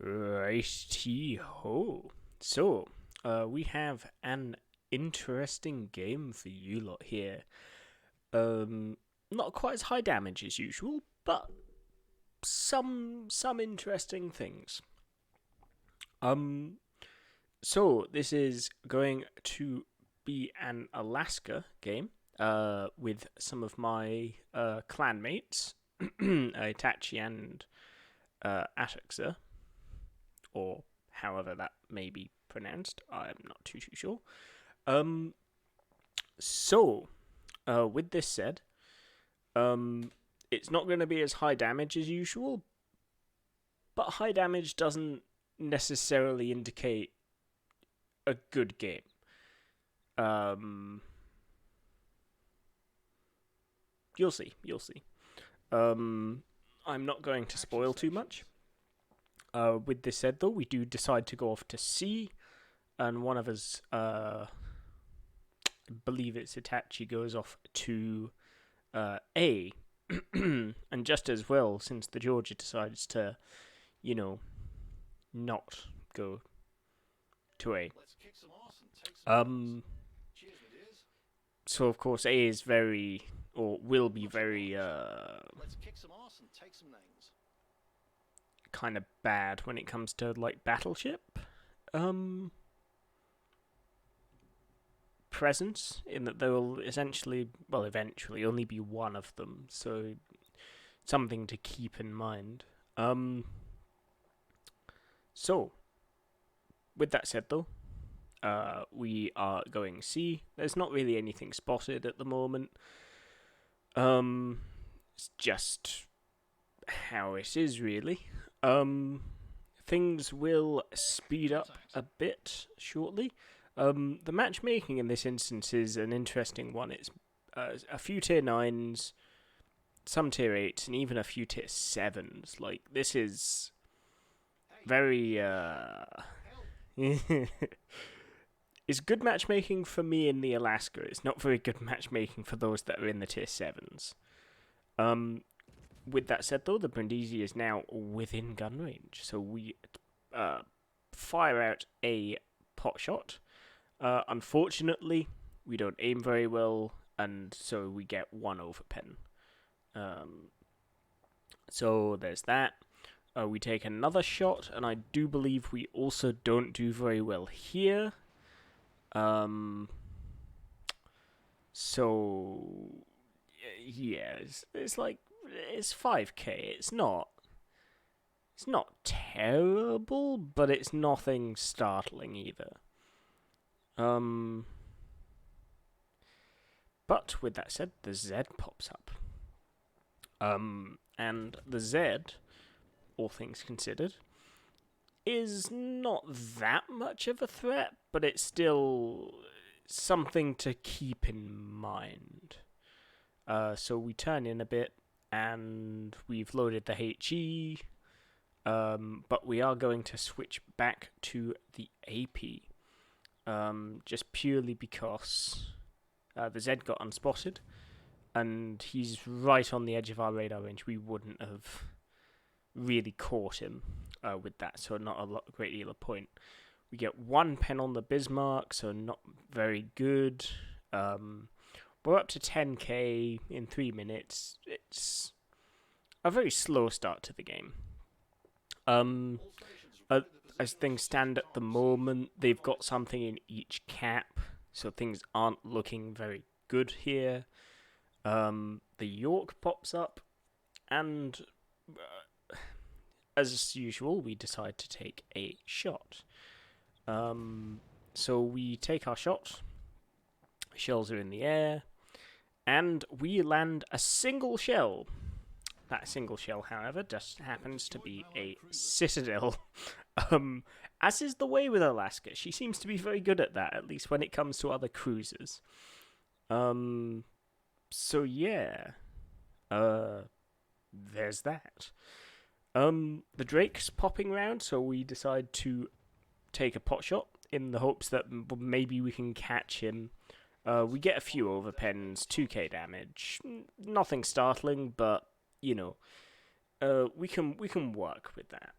Righty-ho. So, we have an interesting game for you lot here. Um, Not quite as high damage as usual, but some interesting things. Um, so this is going to be an Alaska game. With some of my clanmates, Itachi and Ataxa, or however that may be pronounced. I'm not too sure. Um, so with this said, um, it's not going to be as high damage as usual, but high damage doesn't necessarily indicate a good game. Um, you'll see. You'll see. I'm not going to spoil too much. With this said, though, we do decide to go off to C, and one of us, I believe it's Itachi, goes off to A. And just as well, since the Georgia decides to, not go to A. So of course A is very, or will be very, kind of bad when it comes to like battleship, presence, in that there will eventually only be one of them. So something to keep in mind. So with that said, though, we are going C. There's not really anything spotted at the moment. It's just how it is, really. Things will speed up a bit shortly. The matchmaking in this instance is an interesting one. It's a few tier 9s, some tier 8s, and even a few tier 7s. Like, this is very, it's good matchmaking for me in the Alaska. It's not very good matchmaking for those that are in the tier 7s. With that said, though, the Brindisi is now within gun range. So we fire out a pot shot. Unfortunately, we don't aim very well, and so we get one overpen. So there's that. We take another shot, and I do believe we also don't do very well here. So yeah, it's like it's 5k. It's not terrible, but it's nothing startling either. But with that said, the Z pops up. And the Z, all things considered, is not that much of a threat, but it's still something to keep in mind. So we turn in a bit, and we've loaded the HE, but we are going to switch back to the AP, just purely because the Z got unspotted, and he's right on the edge of our radar range. We wouldn't have really caught him with that, so not a great deal of point. We get one pen on the Bismarck, so not very good. We're up to 10k in 3 minutes. It's a very slow start to the game. As things stand at the moment, they've got something in each cap, so things aren't looking very good here. The York pops up, and as usual, we decide to take a shot. So we take our shot. Shells are in the air, and we land a single shell. That single shell, however, just happens to be a Citadel. As is the way with Alaska. She seems to be very good at that, at least when it comes to other cruisers. So yeah. There's that. The Drake's popping around, so we decide to take a pot shot in the hopes that maybe we can catch him. We get a few overpens, 2k damage. Nothing startling, but we can work with that.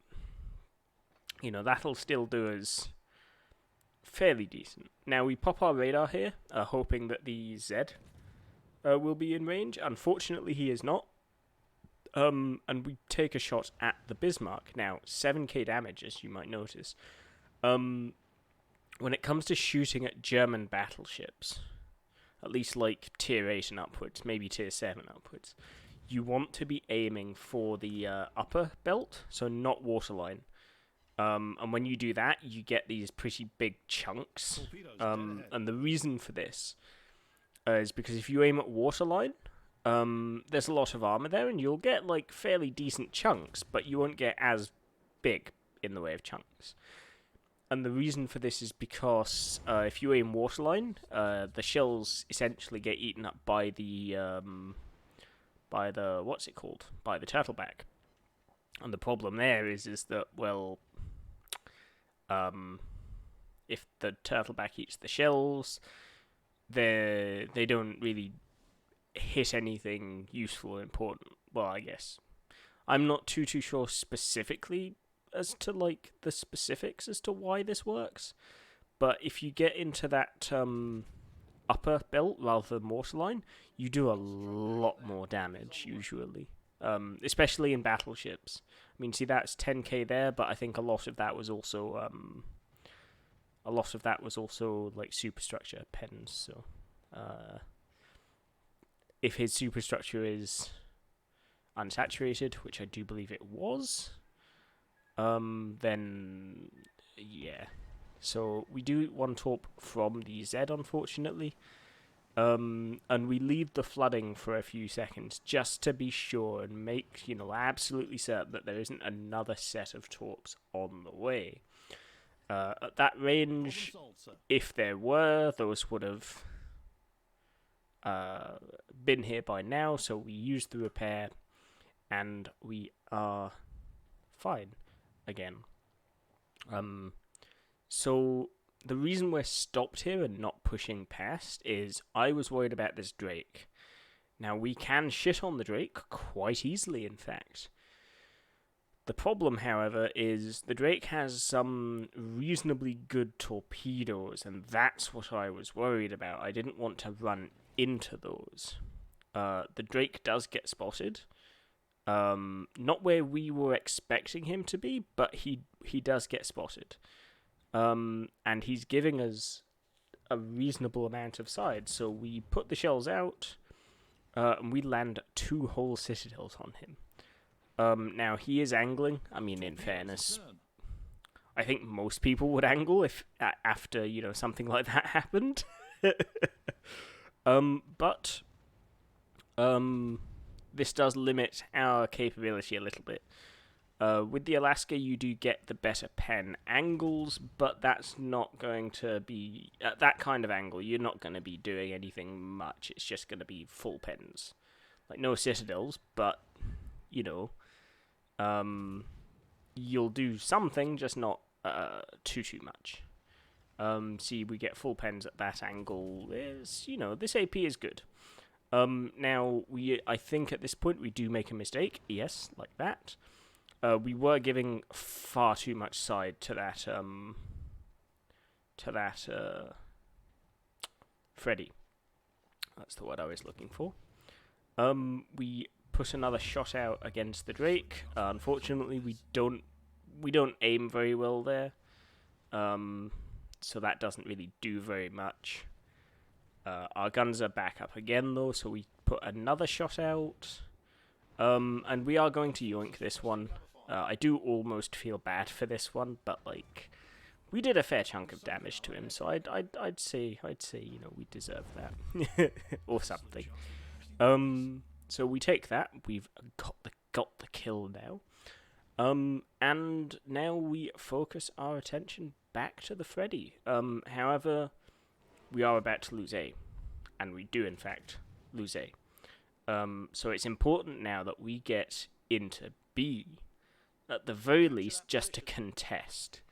that'll still do us fairly decent. Now we pop our radar here, hoping that the Z will be in range. Unfortunately, he is not. And we take a shot at the Bismarck. Now, 7k damage, as you might notice. When it comes to shooting at German battleships, at least like tier 8 and upwards, maybe tier 7 upwards, you want to be aiming for the upper belt, so not waterline. And when you do that, you get these pretty big chunks. And the reason for this is because if you aim at waterline, there's a lot of armor there, and you'll get like fairly decent chunks, but you won't get as big in the way of chunks. And the reason for this is because if you aim waterline, the shells essentially get eaten up by the what's it called? By the turtleback. And the problem there is that, well, if the turtleback eats the shells, they don't really hit anything useful or important. Well, I guess I'm not too sure specifically as to like the specifics as to why this works, but if you get into that upper belt rather than waterline, you do a lot more damage usually, especially in battleships. I mean, see, that's 10k there, but I think a lot of that was also like superstructure pens. So if his superstructure is unsaturated, which I do believe it was, then yeah. So we do one torp from the Z, unfortunately. And we leave the flooding for a few seconds just to be sure and make, absolutely certain that there isn't another set of torps on the way. At that range, if there were, those would have been here by now, so we used the repair, and we are fine again. So the reason we're stopped here and not pushing past is I was worried about this Drake. Now, we can shit on the Drake quite easily, in fact. The problem, however, is the Drake has some reasonably good torpedoes, and that's what I was worried about. I didn't want to run into those. The Drake does get spotted. Not where we were expecting him to be, but he does get spotted. And he's giving us a reasonable amount of side, so we put the shells out, and we land 2 whole citadels on him. Now, he is angling. I mean, in fairness, I think most people would angle if after, something like that happened. But this does limit our capability a little bit. With the Alaska, you do get the better pen angles, but that's not going to be... At that kind of angle, you're not going to be doing anything much. It's just going to be full pens. Like, no citadels, but, you'll do something, just not too much. See, we get full pens at that angle. This AP is good. Now, I think at this point we do make a mistake. Yes, like that. We were giving far too much side to that Freddy. That's the word I was looking for. We put another shot out against the Drake. Unfortunately, we don't aim very well there. So that doesn't really do very much. Our guns are back up again though, so we put another shot out. And we are going to yoink this one. I do almost feel bad for this one, but we did a fair chunk of damage to him, so I'd say we deserve that or something. So we take that. We've got the kill now. And now we focus our attention back to the Freddy. However, we are about to lose A, and we do in fact lose A. So it's important now that we get into B, at the very least, just to contest.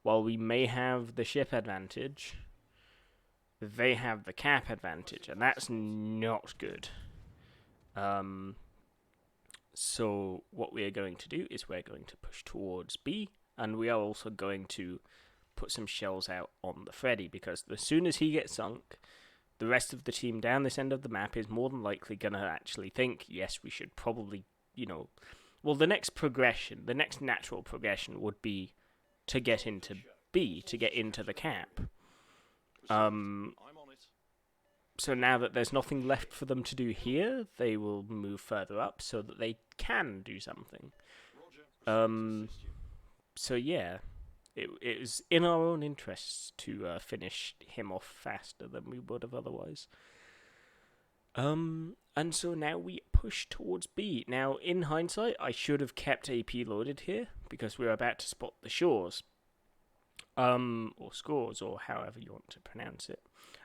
While we may have the ship advantage, they have the cap advantage, and that's not good. So what we are going to do is we're going to push towards B And we are also going to put some shells out on the Freddy, because as soon as he gets sunk, the rest of the team down this end of the map is more than likely going to actually think, yes, we should probably, well, the next natural progression would be to get into B, to get into the cap. So now that there's nothing left for them to do here, they will move further up so that they can do something. So yeah, it was in our own interests to finish him off faster than we would have otherwise. And so now we push towards B. Now, in hindsight, I should have kept AP loaded here, because we're about to spot the shores. Or scores, or however you want to pronounce it.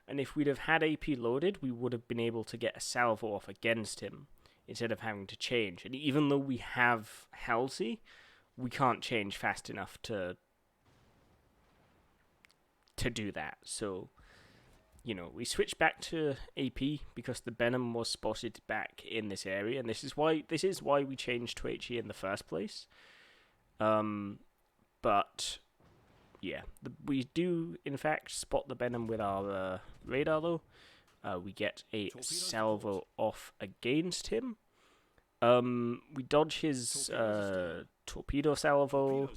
And if we'd have had AP loaded, we would have been able to get a salvo off against him, instead of having to change. And even though we have Halsey, we can't change fast enough to do that. So, we switched back to AP because the Benham was spotted back in this area, and this is why we changed to HE in the first place. But yeah, we do in fact spot the Benham with our radar though. We get a salvo off against him. We dodge his torpedo salvo,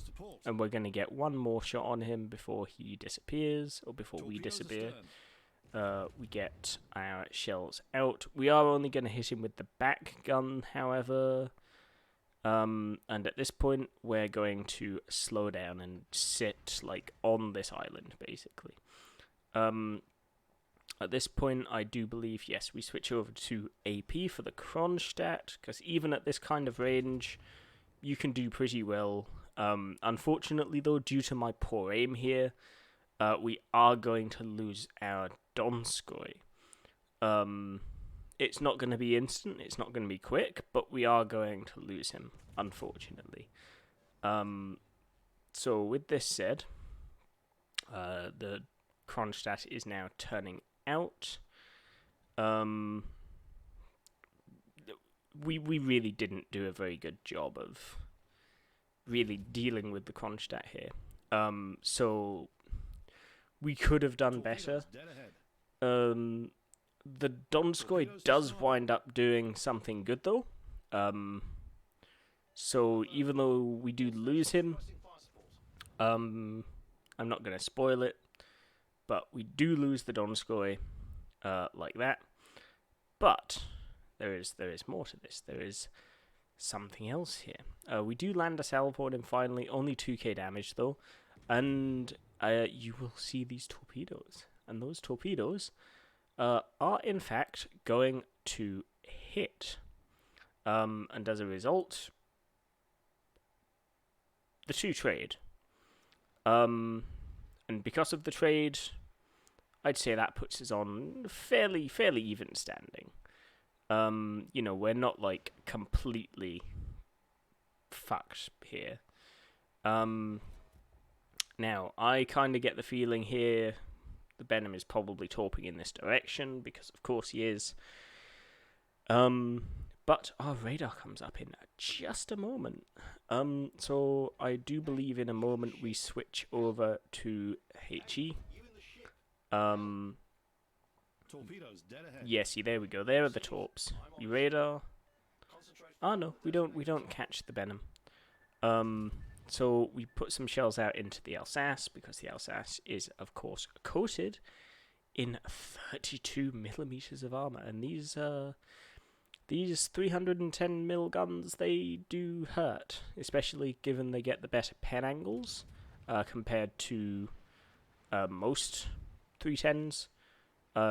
and we're going to get one more shot on him before he disappears, or before we disappear. We get our shells out. We are only going to hit him with the back gun, however. And at this point, we're going to slow down and sit, on this island, basically. At this point, I do believe, yes, we switch over to AP for the Kronstadt, because even at this kind of range, you can do pretty well. Unfortunately, though, due to my poor aim here, we are going to lose our Donskoy. It's not going to be instant, it's not going to be quick, but we are going to lose him, unfortunately. So with this said, the Kronstadt is now turning out. We really didn't do a very good job of really dealing with the Kronstadt here. So we could have done better. The Donskoy does wind up doing something good, though. So even though we do lose him, I'm not going to spoil it, but we do lose the Donskoy like that. But there is more to this. There is something else here. We do land a salvo on him finally, only 2k damage though, and you will see these torpedoes. And those torpedoes are in fact going to hit. And as a result, the two trade. And because of the trade, I'd say that puts us on fairly even standing. We're not completely fucked here. Now, I kind of get the feeling here the Benham is probably torping in this direction, because of course he is. But our radar comes up in just a moment. So I do believe in a moment we switch over to HE. Yeah, see, there we go. There are the torps. We radar. Oh no, we don't catch the Benham. So we put some shells out into the Alsace, because the Alsace is, of course, coated in 32 millimeters of armor, and these 310 mil guns, they do hurt, especially given they get the better pen angles compared to most 310s.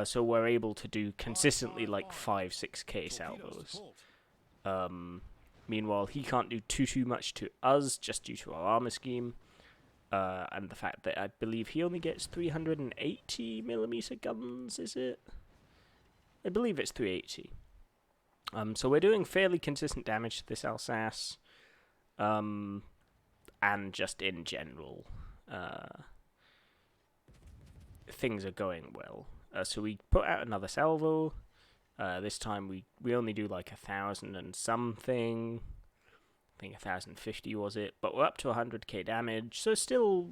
So we're able to do consistently 5-6k salvos. Meanwhile, he can't do too much to us, just due to our armor scheme, and the fact that I believe he only gets 380 millimeter guns. Is it? I believe it's 380. So we're doing fairly consistent damage to this Alsace, and just in general, things are going well. So we put out another salvo. This time we only do 1,000 and something. think 1050 was it, but we're up to 100k damage, so still,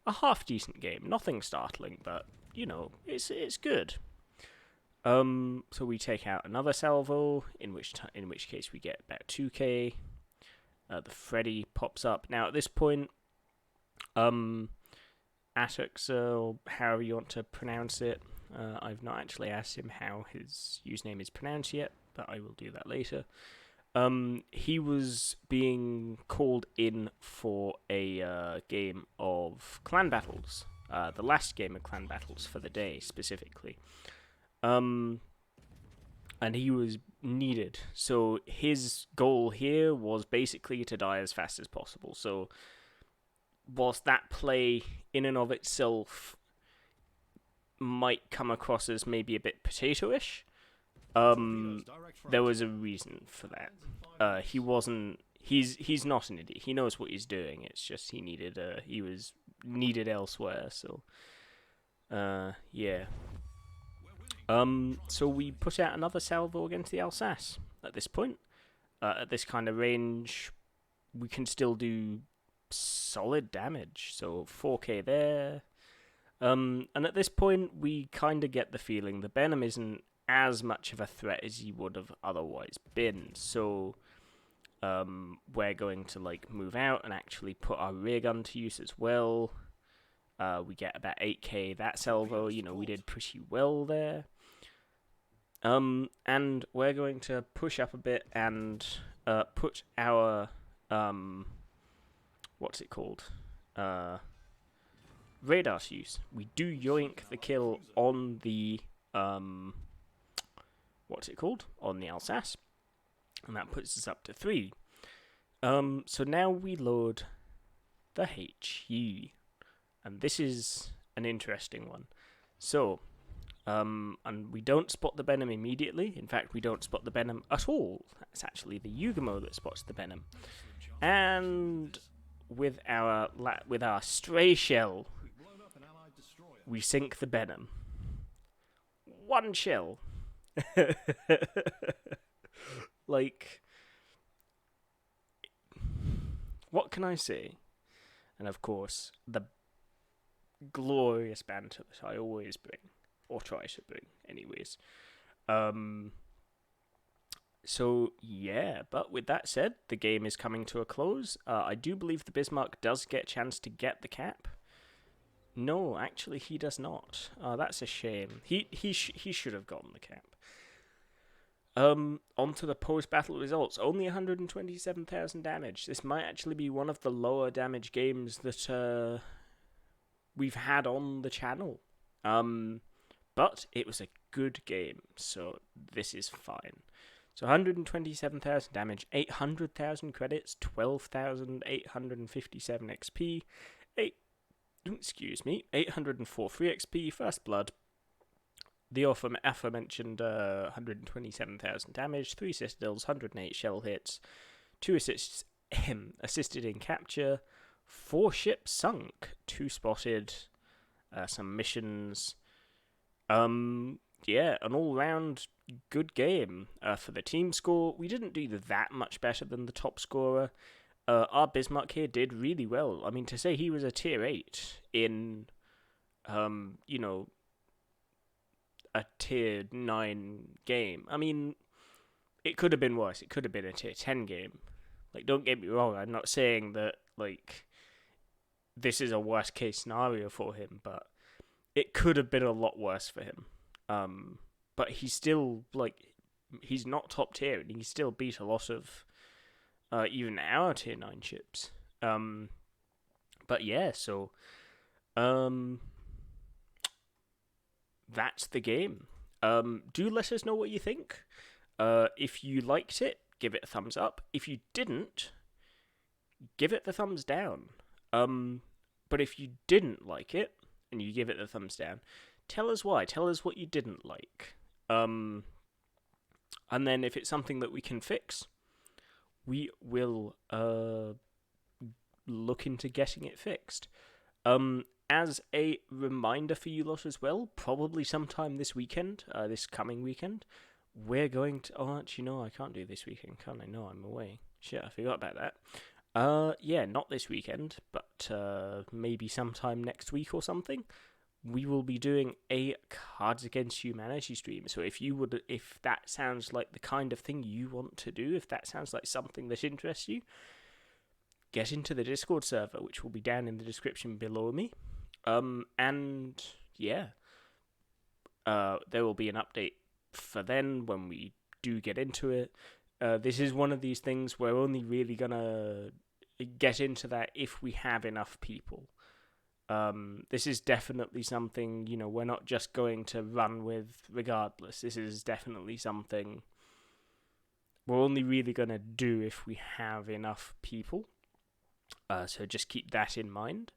a half decent game. Nothing startling, but, it's good. So we take out another salvo, in which case we get about 2k. The Freddy pops up. Now at this point, Atux, or however you want to pronounce it, I've not actually asked him how his username is pronounced yet, but I will do that later. He was being called in for a game of clan battles, the last game of clan battles for the day specifically. And he was needed. So his goal here was basically to die as fast as possible. So whilst that play in and of itself might come across as maybe a bit potato-ish, there was a reason for that. He's not an idiot. He knows what he's doing. It's just he was needed elsewhere. So, yeah. So we put out another salvo against the Alsace at this point. At this kind of range, we can still do solid damage. So 4k there. And at this point, we kind of get the feeling the Benham isn't as much of a threat as he would have otherwise been. So we're going to move out and actually put our rear gun to use as well. We get about 8k that salvo. We did pretty well there. And we're going to push up a bit and put our what's it called? Radar to use. We do yoink the kill on the what's it called? On the Alsace, and that puts us up to 3. So now we load the HE, and this is an interesting one. So, and we don't spot the Benham immediately. In fact, we don't spot the Benham at all. It's actually the Yugamo that spots the Benham. And with our stray shell, we sink the Benham. 1 shell. What can I say? And of course, the glorious banter that I always bring, or try to bring, anyways. So, yeah, but with that said, the game is coming to a close. I do believe the Bismarck does get a chance to get the cap. No, actually, he does not. That's a shame. He should have gotten the cap. Onto the post-battle results. Only 127,000 damage. This might actually be one of the lower damage games that we've had on the channel. But it was a good game, so this is fine. So 127,000 damage, 800,000 credits, 12,857 XP, 804 free XP, first blood. The aforementioned 127,000 damage, 3 citadels, 108 shell hits, 2 assists assisted in capture, 4 ships sunk, 2 spotted, some missions. Yeah, an all-round good game. For the team score, we didn't do that much better than the top scorer. Our Bismarck here did really well. I mean, to say he was a tier 8 in, a tier 9 game. I mean, it could have been worse. It could have been a tier 10 game. Don't get me wrong, I'm not saying that, this is a worst case scenario for him, but it could have been a lot worse for him. But he's still, he's not top tier, and he still beat a lot of, even our tier 9 ships. But yeah, so, that's the game. Do let us know what you think. If you liked it, give it a thumbs up. If you didn't, give it the thumbs down. But if you didn't like it, and you give it the thumbs down, tell us why. Tell us what you didn't like. And then if it's something that we can fix, we will look into getting it fixed. As a reminder for you lot as well, probably sometime this weekend, this coming weekend, we're going to... Oh, actually, no, I can't do this weekend, can I? No, I'm away. Shit, I forgot about that. Yeah, not this weekend, but maybe sometime next week or something. We will be doing a Cards Against Humanity stream. So if that sounds like the kind of thing you want to do, if that sounds like something that interests you, get into the Discord server, which will be down in the description below me. And yeah, there will be an update for then when we do get into it. This is one of these things we're only really gonna get into that if we have enough people. This is definitely something, we're not just going to run with regardless. This is definitely something we're only really going to do if we have enough people. So just keep that in mind.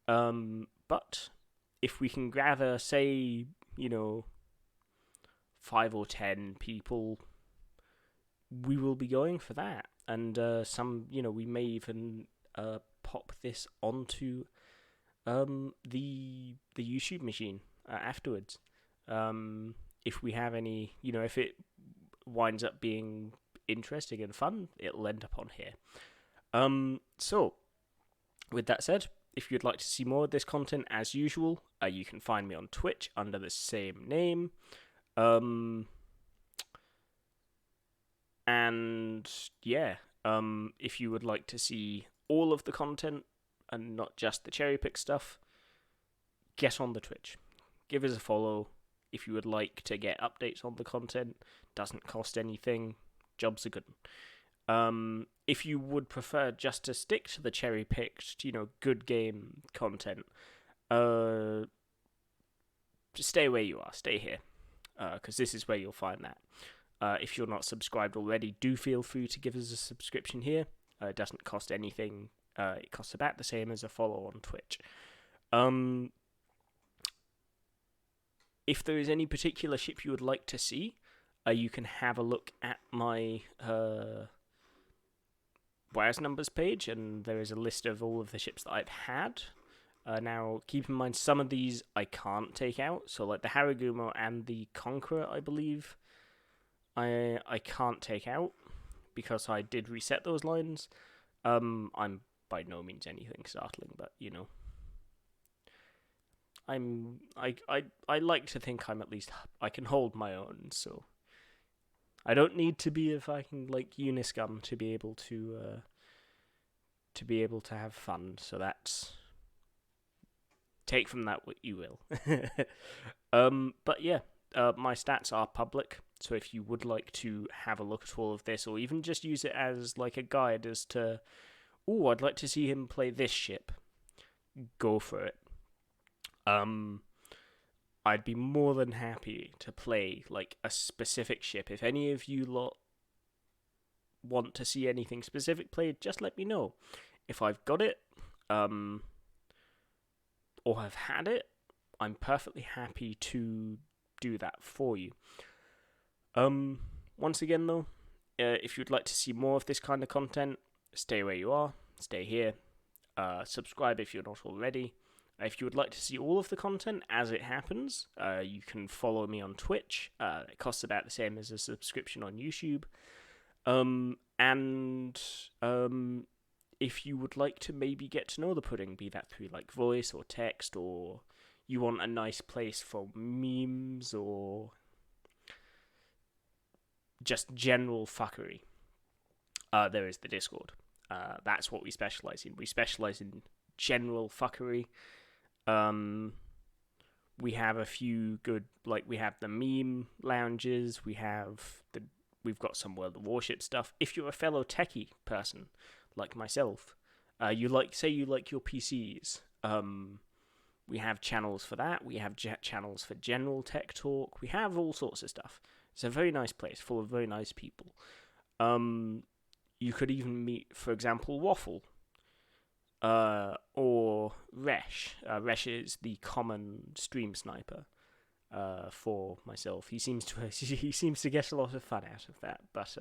But if we can gather, say, 5 or 10 people, we will be going for that. And we may even pop this onto the YouTube machine afterwards. If we have any, if it winds up being interesting and fun, it'll end up on here. So, with that said, if you'd like to see more of this content, as usual, you can find me on Twitch under the same name. And yeah, if you would like to see all of the content and not just the cherry pick stuff, get on the Twitch. Give us a follow if you would like to get updates on the content. Doesn't cost anything. Jobs are good. If you would prefer just to stick to the cherry picked, good game content, just stay where you are. Stay here, because this is where you'll find that. If you're not subscribed already, do feel free to give us a subscription here. It doesn't cost anything. It costs about the same as a follow on Twitch. If there is any particular ship you would like to see, you can have a look at my WoW's numbers page, and there is a list of all of the ships that I've had. Now, keep in mind, some of these I can't take out. So, like the Haragumo and the Conqueror, I believe, I can't take out because I did reset those lines. I'm by no means anything startling, but I like to think I'm at least I can hold my own, so I don't need to be if I can like Uniscum to be able to have fun. So that's take from that what you will. But yeah, my stats are public, so if you would like to have a look at all of this, or even just use it as like a guide as to, I'd like to see him play this ship, go for it. I'd be more than happy to play like a specific ship. If any of you lot want to see anything specific played, just let me know. If I've got it, or have had it, I'm perfectly happy to do that for you. Once again though, if you'd like to see more of this kind of content, stay where you are, stay here, subscribe if you're not already. If you would like to see all of the content as it happens, you can follow me on Twitch. It costs about the same as a subscription on YouTube. And if you would like to maybe get to know the pudding, be that through like voice or text, or you want a nice place for memes or just general fuckery, there is the Discord. That's what we specialize in. We specialize in general fuckery. We have a few good, like we have the meme lounges, we've got some World of Warship stuff. If you're a fellow techie person like myself, you like your PCs, we have channels for that. We have channels for general tech talk. We have all sorts of stuff. It's a very nice place full of very nice people. You could even meet, for example, Waffle. Or Resh. Resh is the common stream sniper for myself. He seems to get a lot of fun out of that, but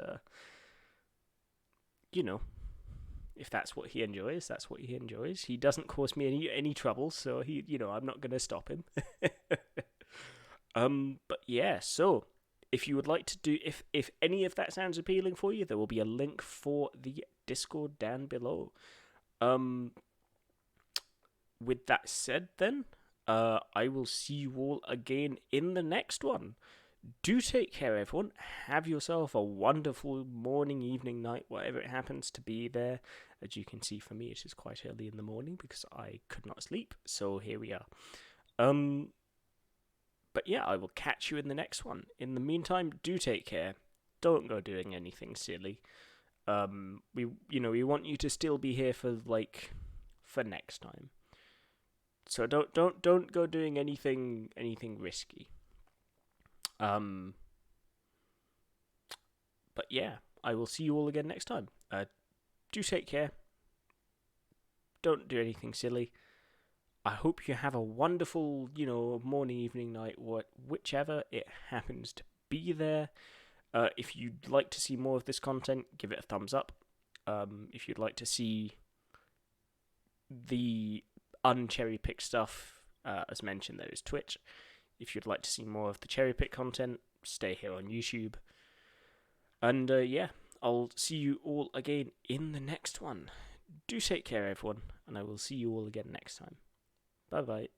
if that's what he enjoys, that's what he enjoys. He doesn't cause me any trouble, so I'm not gonna stop him. But yeah, so if you would like to do, if any of that sounds appealing for you, there will be a link for the Discord down below. With that said, then, I will see you all again in the next one. Do take care, everyone. Have yourself a wonderful morning, evening, night, whatever it happens to be there. As you can see, for me, it is quite early in the morning because I could not sleep. So here we are. But yeah, I will catch you in the next one. In the meantime, do take care. Don't go doing anything silly. We want you to still be here for next time. So don't go doing anything risky. But yeah, I will see you all again next time. Do take care. Don't do anything silly. I hope you have a wonderful, morning, evening, night, whichever it happens to be there. If you'd like to see more of this content, give it a thumbs up. If you'd like to see the uncherry pick stuff, as mentioned, there is Twitch. If you'd like to see more of the cherry pick content, stay here on YouTube. And yeah, I'll see you all again in the next one. Do take care, everyone, and I will see you all again next time. Bye bye.